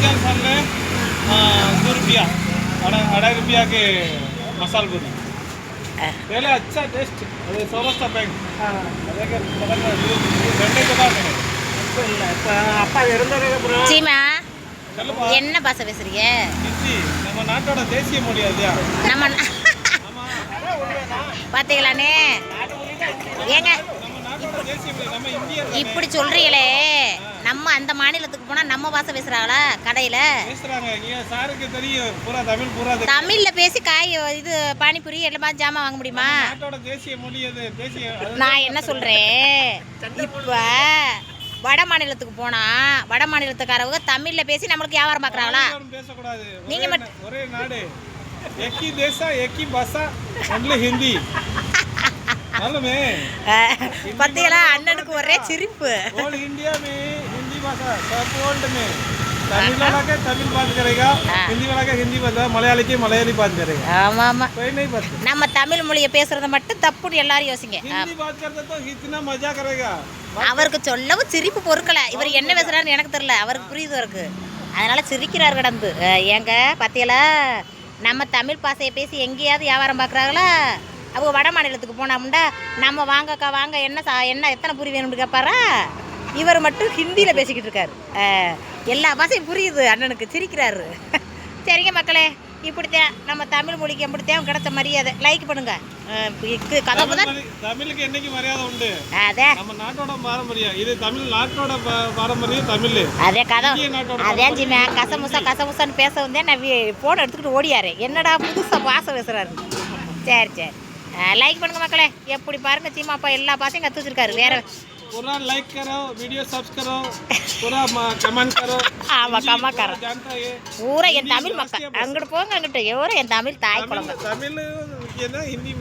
चार साल में 2 रुपया 2.5 रुपया के मसाल पूरी पहले अच्छा टेस्ट अरे सौराष्ट्र बैंक अरे के घंटे के बाद அப்பா இருந்தாரே ப்ரோ. சீமா என்ன பாஷை பேசுறீங்க? ஹிந்தி நம்ம நாட்டோட தேசிய மொழி அதுயா. நம்ம பாத்தீங்களானே ஏங்க நம்ம நாட்டோட தேசிய மொழி நம்ம இந்தியர் இப்படி சொல்றீங்களே, நம்ம அந்த மாநிலத்துக்கு போனா நம்ம பாஷை பேசுறாங்களா கடையில? பேசுறாங்க. இங்க சாருக்கு தெரியும் பூரா தமிழ் பூரா தமிழ்ல பேசி காய் இது பானிபூரி எல்லாம் ஜாமான் வாங்க முடியுமா? நாட்டோட தேசிய மொழி அது தேசிய நான் என்ன சொல்றேன், இப்ப வட மாநிலத்துக்கு போனா வட மாநிலத்துக்காரவங்க தமிழ்ல பேசி நம்மளுக்கு வியாபாரம் பாக்குறாங்களா? பேசக்கூடாது. நீங்க ஒரே நாடு एक ही देश एक ही भाषा only हिंदी मालूमे பத்தியலா அண்ணனுக்கு ஒரே சிரிப்பு. ऑल इंडिया में हिंदी भाषा सब वर्ल्ड में तमिल वाला के तमिल बात करेगा हिंदी वाला के हिंदी बात मलयाली के मलयाली बात करेगा. ஆமா ஆமா कोई नहीं बात நம்ம தமிழ் மொழியை பேசுறத மட்டும் தப்புன்னு எல்லாரும் யோசிங்க. हिंदी बात करते तो इतना मजा करेगा. அவருக்கு சொல்லவும் சிரிப்பு பொறுக்கல. இவர் என்ன பேசுறாருன்னு எனக்கு தெரியல, அவருக்கு புரியுது இருக்கு, அதனால சிரிக்கிறார் கடந்து. ஏங்க பத்தியலா நம்ம தமிழ் பாஷையை பேசி எங்கேயாவது வியாபாரம் பார்க்குறாங்களா? அவங்க வட மாநிலத்துக்கு போனோம்னா நம்ம வாங்கக்கா வாங்க என்ன எத்தனை பூரி வேணும்னு கேட்பாரா? இவர் மட்டும் ஹிந்தியில் பேசிக்கிட்டு இருக்காரு. எல்லா பாஷையும் புரியுது அண்ணனுக்கு, சிரிக்கிறாரு. சரிங்க மக்களே, இப்படித்தான் நம்ம தமிழ் மொழிக்கு எப்படித்தான் கிடைச்ச மரியாதை. லைக் பண்ணுங்க. தமிழுக்கு என்னைக்கு மரியாதை உண்டு? அதே நம்ம நாட்டோட பாரம்பரியம் இது. தமிழ் நாட்டோட பாரம்பரியம் தமிழ். அதே கதை அதே ஜிமே கசமுசான்னு பேச வந்தேன். நான் ஃபோன் எடுத்துக்கிட்டு ஓடியாரு, என்னடா புதுசாக பாசை பேசுகிறாரு. சரி சரி, லைக் பண்ணுங்க மக்களே. எப்படி பாருங்க சீமாப்பா எல்லா பாசையும் கற்று வச்சிருக்காரு. வேற पूरा लाइक करो, वीडियो सब्स करो, पूरा कमेंट करो. ஆமா கமெண்ட் கரோ जानता है பூரா என் தமிழ் மக்கள். அங்கிட்டு போங்க, அங்கிட்டு எவரும் என் தமிழ் தாய் குழந்தை. தமிழ் என்ன ஹிந்தி